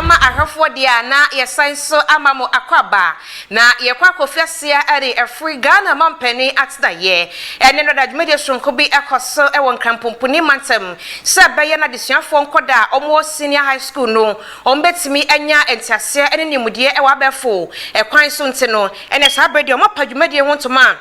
Emma ahafo dia na yesan so amamo akwaba na yekwa kofiasia are afri Ghana mampani atdaye ene no dadmedia sonko bi ekoso e won krampomponi mantem se beye na desuafo nkoda omo senior high school no ombetimi anya entiase ene nimudie e wabefo e kwan so ntino ene sabredi omo padwumadie wontoma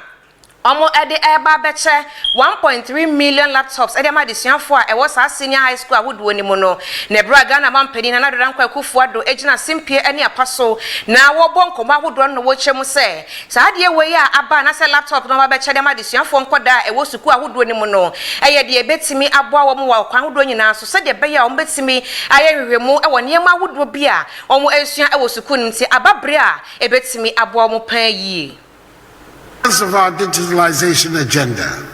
Omo ede eba beche 1.3 million laptops ede ma desuafo a e wo sa senior high school awodo ni mu no na bra Ghana mampani na dodan kwa Akufo-Addo ejina simpie ene apaso na wo bonko awodo no wo chemu se sa de we ya aba na se laptop no ma beche de ma desuafo nkoda e wo suku awodo ni mu no eye de ebetimi aboa wo mu wa kwan awodo nyina so se de be ya ombetimi aye hwehwemu e wo ne ma awodo bia omo esua e wo suku nti ababre a ebetimi aboa mo pan yi. Of our digitalization agenda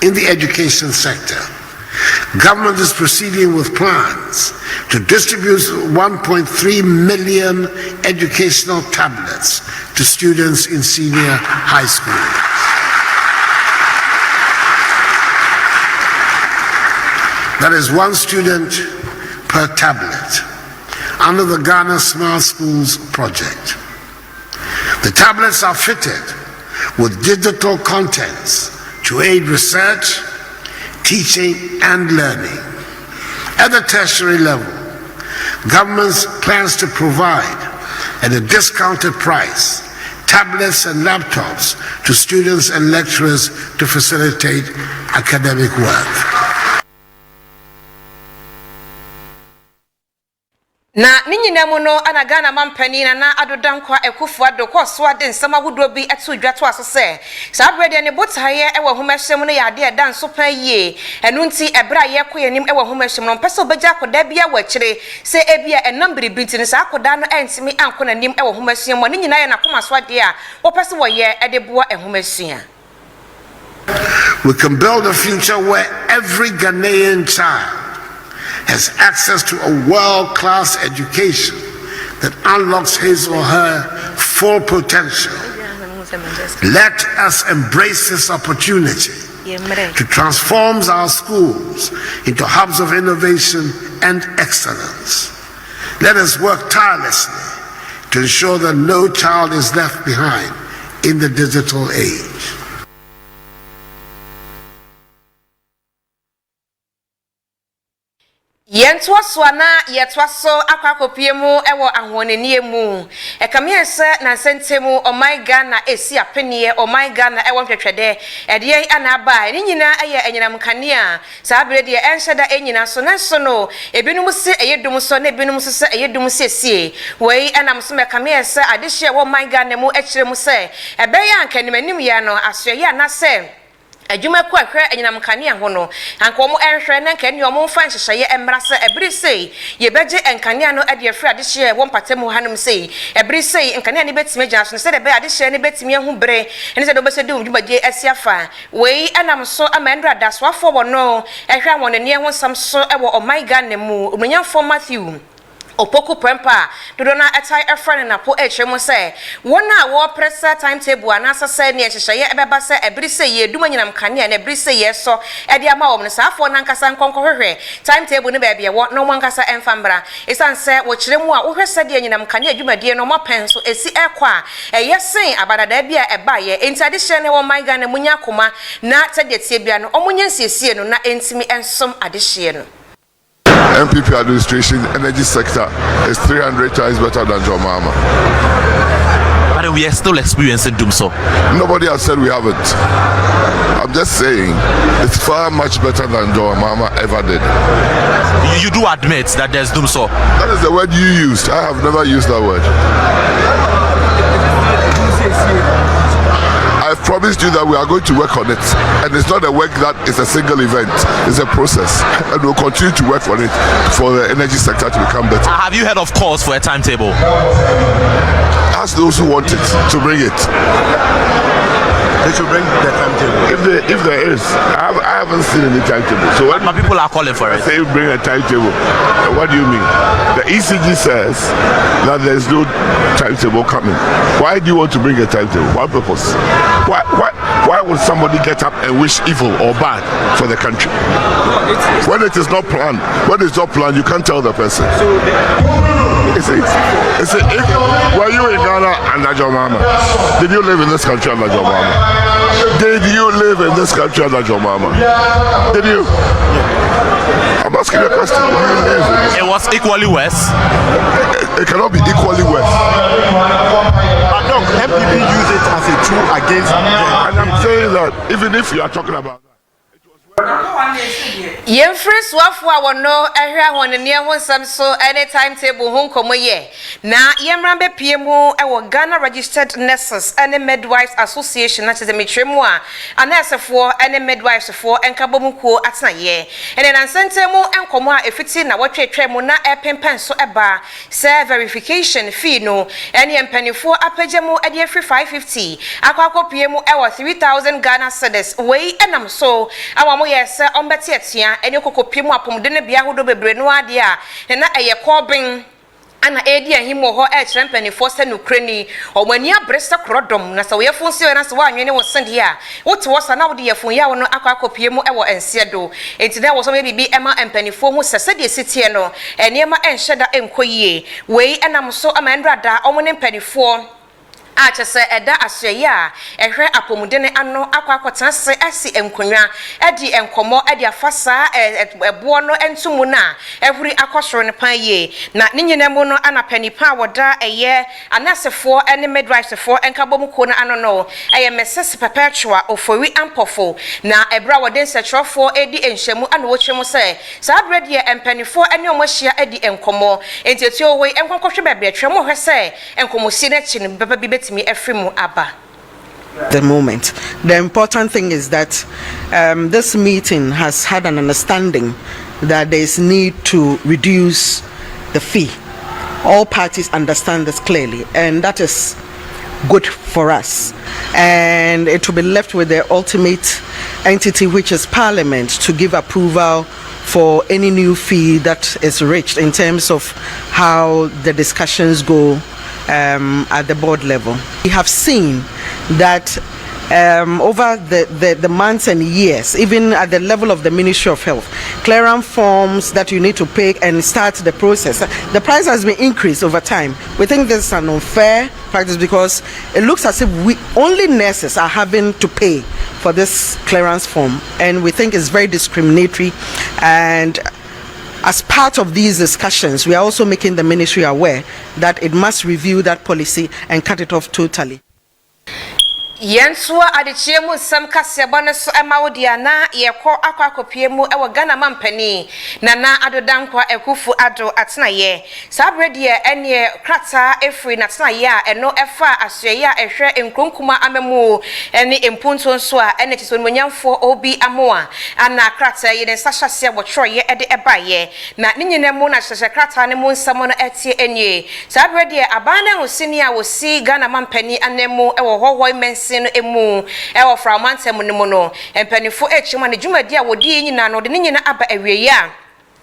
in the education sector, government is proceeding with plans to distribute 1.3 million educational tablets to students in senior high school. That is one student per tablet under the Ghana Smart Schools project. The tablets are fitted with digital contents to aid research, teaching, and learning. At the tertiary level, government plans to provide at a discounted price tablets and laptops to students and lecturers to facilitate academic work. Na ninyina mu no ana Ghana mampani na adodan kwa Akufo-Addo kwa so ade nsama wodo bi eto dwato aso se sa brede ne botaye e wo homahwem no ya de dan so pan yie enu nti ebra ye koyanim e wo homahwem no pese obeja akoda bia wakire se ebia enam biribinti ne sa akoda no entimi ankona nim e wo homahwem mo ninyina ye na koma so ade a wo pese wo ye e de boa e homahwem. We can build a future where every Ghanaian child has access to a world-class education that unlocks his or her full potential. Let us embrace this opportunity to transform our schools into hubs of innovation and excellence. Let us work tirelessly to ensure that no child is left behind in the digital age. Yentwa na yetwa so akwakopie mu ewo ahonenie mu ekame se na sentemu o my Ghana esi apenie o my Ghana ewo hwehwede ede ana aba ni nyina eye enyinam kanea sa bere de enhyeda enyina so na so no ebinum se eyedum so na ebinum se eyedum sesie wei enam so mekame se adehye wo my Ghana mu ekire mu se ebeya ankanimanimu ya no asoye na se adwuma ku ahwe enyinam kanea ho no anka omo enhwe na nka ni omo mfa nhyehyeye emmra se ebiri sei ye beje enkanea no ade afri adehye wo mpatemu hanum sei ebiri sei enkanea ni betime gya so se de be adehye ni betime hu bere ene se do bese de dwumaje asiafa wei anam so amandra daswafo wo no ehwe awonani ho sam so ewo o my Ghana mu omunyamfo Matthew Opoku Prempeh dodona atai efrane na po echemu se wona wo pressa timetable anasa se ne ehyehyeye ebeba se ebiri se ye duma nyinam kanea na ebiri se ye so ede ama wo no saafo nankasa nkonkohwehwe timetable ne ba bia wo no mwankasa emfambra isan se wo kiremu a wo hwese de nyinam kanea adwumadie no mapen so esi ekwa eyesen abadada bia eba ye entade hye ne wo my Ghana munya koma na tadetie bia no omunya nsiesie no na entimi ensom adehye no. MPP administration, energy sector is 300 times better than John Mahama. But we are still experiencing Dumsor. Nobody has said we haven't. I'm just saying it's far much better than John Mahama ever did. You do admit that there's Dumsor. That is the word you used. I have never used that word. I've promised you that we are going to work on it, and it's not a work that is a single event, it's a process, and we'll continue to work on it for the energy sector to become better. Have you heard of calls for a timetable? Ask those who want it to bring it. They should bring the timetable. If there is, I haven't seen any timetable. So when people are calling for it, say bring a timetable, what do you mean? The ECG says that there's no timetable coming. Why do you want to bring a timetable? What purpose? Why would somebody get up and wish evil or bad for the country? When it is not planned, you can't tell the person. So Were you in Ghana under John Mahama? Did you live in this country under John Mahama? Did you live in this country under John Mahama? Did you? I'm asking you a question. Did you live? It was equally worse. It cannot be equally worse. But look, MPP use it as a tool against them. And I'm saying that even if you are talking about that, Yemfri swafo a wono ehwe ahonene ho nsam so any timetable ho nkomo ye na yemrambe piemu e wo Ghana Registered Nurses and Midwives Association na teze metwemu a anesefo and midwives fo enkabomukuo atena ye ene na nsentemu enkomo a efiti na wotwetwemu na epempen so eba se verification fee no ene empanifo apagemu e de free 550 akwakopiemu e wo 3000 Ghana cedis wei enam so awamo yese ombeti atia ene kokopiemu apomde ne bia hodo bebre no ade a na eye kobin ana edi ahimo ho e trempeni force no kreni omani abresa krodom na se yefun si na se wanwene wo sende a wote wo sa na wo de yefun ya wo no akwakopiemu e wo ensiedo enti na wo so bibi ema empanifo mu sese de sitie no enema enhyeda enkoyie wei enam so amandrada omone empanifo achese eda asye a ehwe apomudene ano akwakota se asi enkonwa edi enkomo edi afasa ebo no entumu na ehuri akosoro ne pan ye na ninyinemu no anapanipa woda eye anasefo ene midwifesefo enkabomuko na ano no eye Mrs. Perpetua Ofori-Ampofo na ebra woden setrofo edi enhyemu ana wochemu se sa brede empanifo ene omohia edi enkomo entietuo we enkonkwohwe bebe twemu hwe se enkomosi na chi ne beba bi the moment. The important thing is that this meeting has had an understanding that there is need to reduce the fee. All parties understand this clearly, and that is good for us. And it will be left with the ultimate entity, which is Parliament, to give approval for any new fee that is reached in terms of how the discussions go at the board level. We have seen that over the months and years, even at the level of the Ministry of Health, clearance forms that you need to pay and start the process, the price has been increased over time. We think this is an unfair practice because it looks as if only nurses are having to pay for this clearance form, and we think it's very discriminatory. And as part of these discussions, we are also making the ministry aware that it must review that policy and cut it off totally. Yensua adichiemu sam kasebane so emawodia na yekọ akwakopiemu ewo Ghana mampani na adodankwa Akufo-Addo atena ye sabrede ene krata efri na tena ye a eno efa asye a ehwe enkronkuma amemu ene empunto nso a ene tisonmonyamfo obi amoa ana krata ye den sahase abotro ye ede ebaye na ninyinemu na hyehye krata ne mu nsamo no etie enye sabrede abana hosini a wosi Ghana mampani anemu ewo hohoi mensi no emu ewo from antem no no empanifo echima ne dwumadi a wodi nyina no de nyina aba awie ya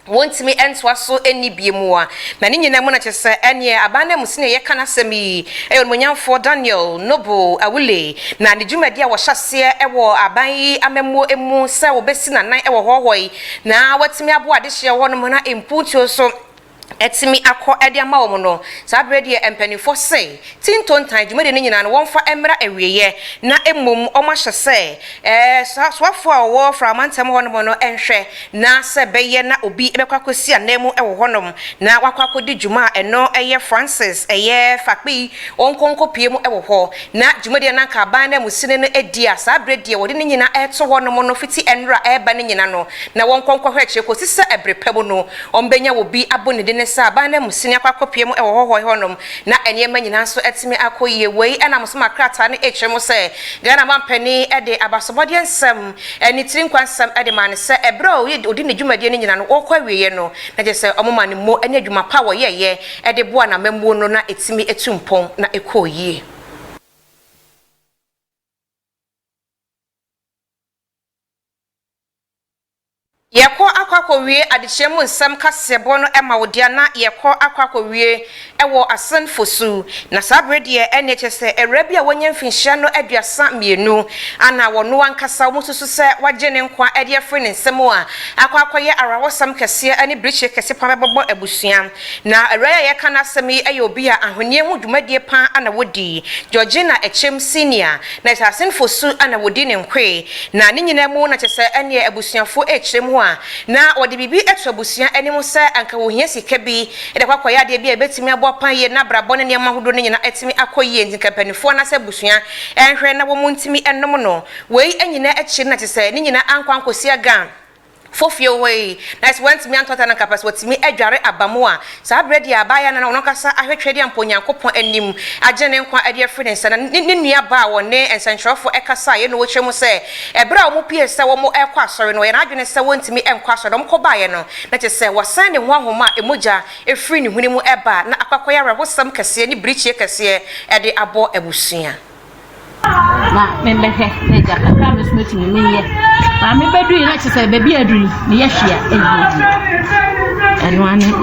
wontimi entwa so eni biemu a na nyina mu na kyese ene abana musine ye kana semi eyo monyamfo Daniel Noble Awule na ne dwumadi a wo hyase ewo aban amemo emu se wo besi na nan ewo hohoi na watimi abo ade hye wo no na imputio so etimi akọ ede ama wo no sabrede empanifo sei tintontan dwumade ne nyina no wonfa emra awieye na emom omahye swafo a wo from antem honom no enhwe na se beye na obi ebekwakosi anemu ewo honom na wakwakodi dwuma eno eye Francis eye fakpi onkonkopiem ewo ho na dwumade na ka ban na musine no edia sabrede wode ne nyina eto honom no fiti enra eba ne nyina no na wonkonkɔhwe akye ko sisa ebrepem no ombenya obi abonede sa bana musini akwakopiemu ewo hohoi honom na enema nyina so etimi akoyie wei ana musoma krata ne echemu se Ghana mampani ede abasobodie nsem eni tirinkwansem ede man se ebra odi ne dwumadie ne nyina no okwawieye no na je se omoma ne mo ene dwuma power yeye ede boa na memmo no na etimi etumpon na ekoyie. Yeko akwakowie adechemu nsam kasebo no ema wodia na yekọ akwakowie ewo asenfosu na sabrede ene chese erabi a wonye mfinhia no aduasa mienu ana wono ankasa mususu se wagye nkwa ede afre ne nsem a akwakoye arawosam kese ani briche kese pa bebo abusua na eraya ye kana semi eye obi a ahonye hu dwumadie pa ana wodi Georgina Echem senior na asenfosu ana wodi ne nkwe na ne nyina mu na chese ene abusuafo echem ho a na wode bibi eto abusua enimu se anka wo hia sika bi ede kwakoya de bi ebetimi abopan ye na brabo ne nema hodo ne nyina etimi akoye ntinkapanifo na se abusua enhwe na wo muntimi ennom no wei enyina echi na chese ne nyina ankwankosi aga Fofio way nice went me antota na kapas watimi adware abamu a saa bredi abaya na ono kasa ahwetwede amponyankopon anim agene nkwa ade afrensa na ne nua ba wone ensantrofo ekasa ye no wochemu se ebra omo piesa wo mo ekwa asore no ye na adwene se wontimi enkwa asore dom kobaye no na chese wasan ne ho ahoma emoja efri ne huni mu eba na akwakoya rawosam kase ni brichie kase ede abo abusua na membehe neja kakra mesmeti menye na mebedu ina chese bebi aduri ne yehia eyi eno ane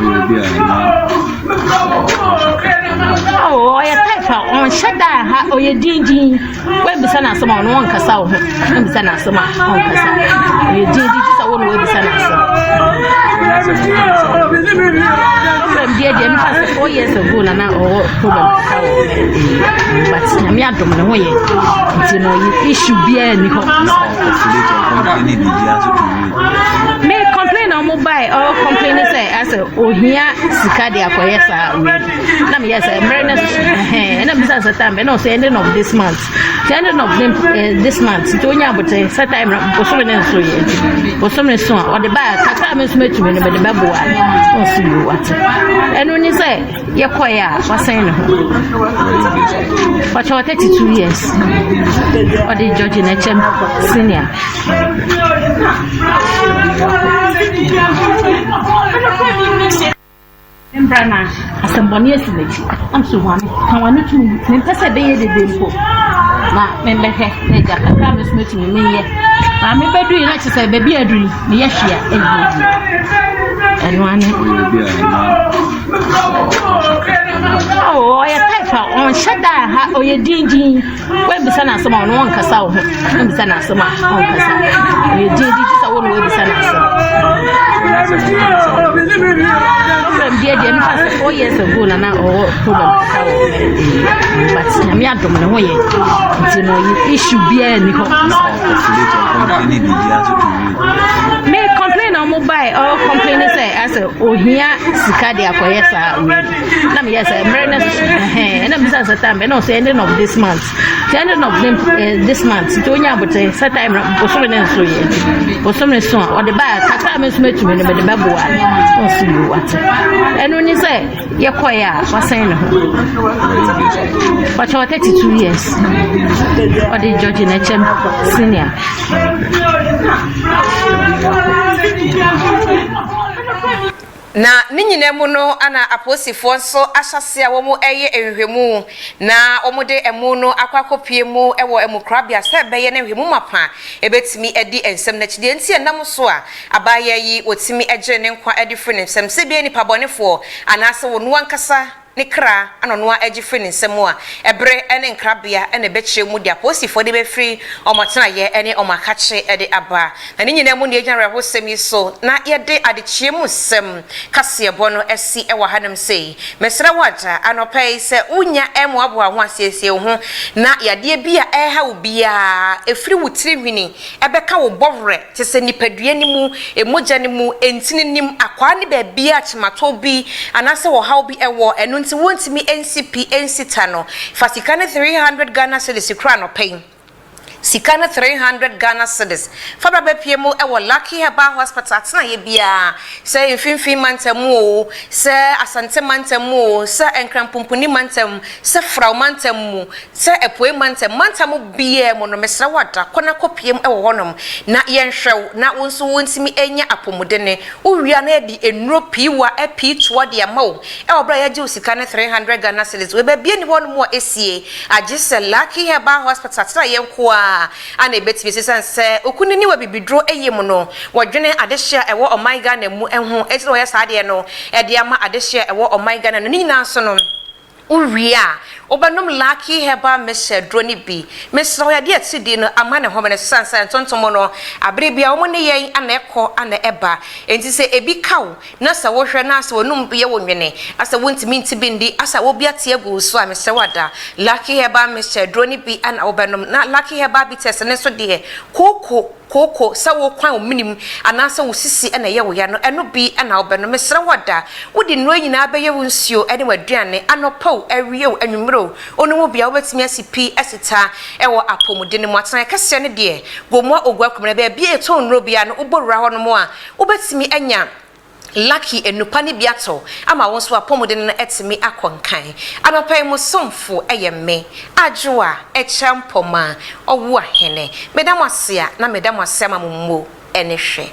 oh ya type on shada ha oye dinjin we bisa na asoma no won kasa wo we bisa na asoma on kasa oye dinjin tisa wo no we bisa na asoma from dia mi pass 4 years ago na problem but na mi adom ne ho ye nti no issue bia ni ho me complain on mobile or complain say as ohia sika de akoyesa we na me yes emrenes na bisa sa time no say ending of this month this month to onya bote sa time posome ne so ye posome so o de ba kaka me so metumi ne be de baboa o si you what enu ni say ye koya wasan ne ho for 32 years o de George Nechem senior Embrana asemboni esimechi amso wani kan wani tu me pese de ye de dempo na membehe neja kakra me smeti me menye na me bedu ina chese bebi aduri me yehia eyi eno ane oh ya type on shada ha oye dinjin we bisa na asoma on won kasa wo we bisa na asoma on kasa oye dinjin tisa wo no we bisa na asoma from dia mi pass 4 years ago na problem but na mi adom ne ho ye nti no issue bia ni ho me complain on mobile or complain say as ohia sika de akoyesa we na me yes emrenes na bisa sa time no say ending of this month this month to onya bote sa time posome ne so ye posome so o de ba kaka me so metumi ne be de baboa o si you what enu ni say ye koya wasan ne ho but 32 years o de George Nechem senior na ninyina mu no ana aposifo nso ahyase a wo mu eye ehwehwemu na omude emu no akwakopie mu ewo emukrabia se beye ne hwemu mapa ebetimi edi ensem na chide nti enam so a abaya yi otimi egye ne nkwa edi fri ne nsem se bie ni pabonefo anase wo no ankasa ne kra anonoa agi fri ne nsem a ebre ene nkrabia ene beche mu dia posifo de be fri omotena ye ene omakache ede aba na ninyina mu ne egyan rehosem yi so na ye de adechie mu sem kase bono esi ewa hanam sei mesra wata anopai se unya emu aboa ho asiesie ho na yade bia eha ubia efri wutiri hwini ebeka wo bovre tese nipadua ni mu emoja ni mu entini nim akwa ne ba bia chimato bi anase wo haw bi ewo enu nti wontimi NCP ensitano fasikane 300 Ghana cedis kra no pain sikana 300 Ghana cedis fabra bepiemu ewo Lucky Herbal Hospital atena ye bia se mfimfin mantamu se asante mantamu se enkrampopuni mantam se frau mantamu se epoe mantamu bia mo no mesra wada kona kopiem ewo honom na yenhwew na wonso wontimi enya apomudene uwia na edi enuro piwa epi twode amawo ewo bra ya je sikana 300 Ghana cedis we bia ni honom a esie agise Lucky Herbal Hospital atena ye nkoa pa ana ebetimi sesanse okunini wa bibidro eyemu no wodwene adehye ewo omaiga na mu enho etiro ya saade no ede ama adehye ewo omaiga na no nyina so no uria obanom lucky heba meshe droni bi mesro ya de atidi no ama ne home ne sansa ntontomo no abre bia wo ne yen ana ekọ ana eba enti se ebi kawo na sa wo hwe na sa wonum biye wonwene asa wontimi ntibi ndi asa wo bia tie gu so a meshe wada lucky heba meshe droni bi ana obanom na lucky heba bi tese ne so de koko sa wo kwan o minim anasa wo sisi na ye wo ya no eno bi na obeno mesra wada wodi no nyina beye wo nsuo ene waduane anopo awie o anwumro onu mu bia wobetimi asipi asita ewo apomude ne mu atan kase ne de gomo ogwa kumna bia bia eto nro bia no oborura ho no mu a wobetimi anya lucky enupa ni biato ama won so apomude no etimi akonkan anopai mu somfo eyemme adwoa echampoma owo ahene medam ase na medam ase ama mummo ene hwe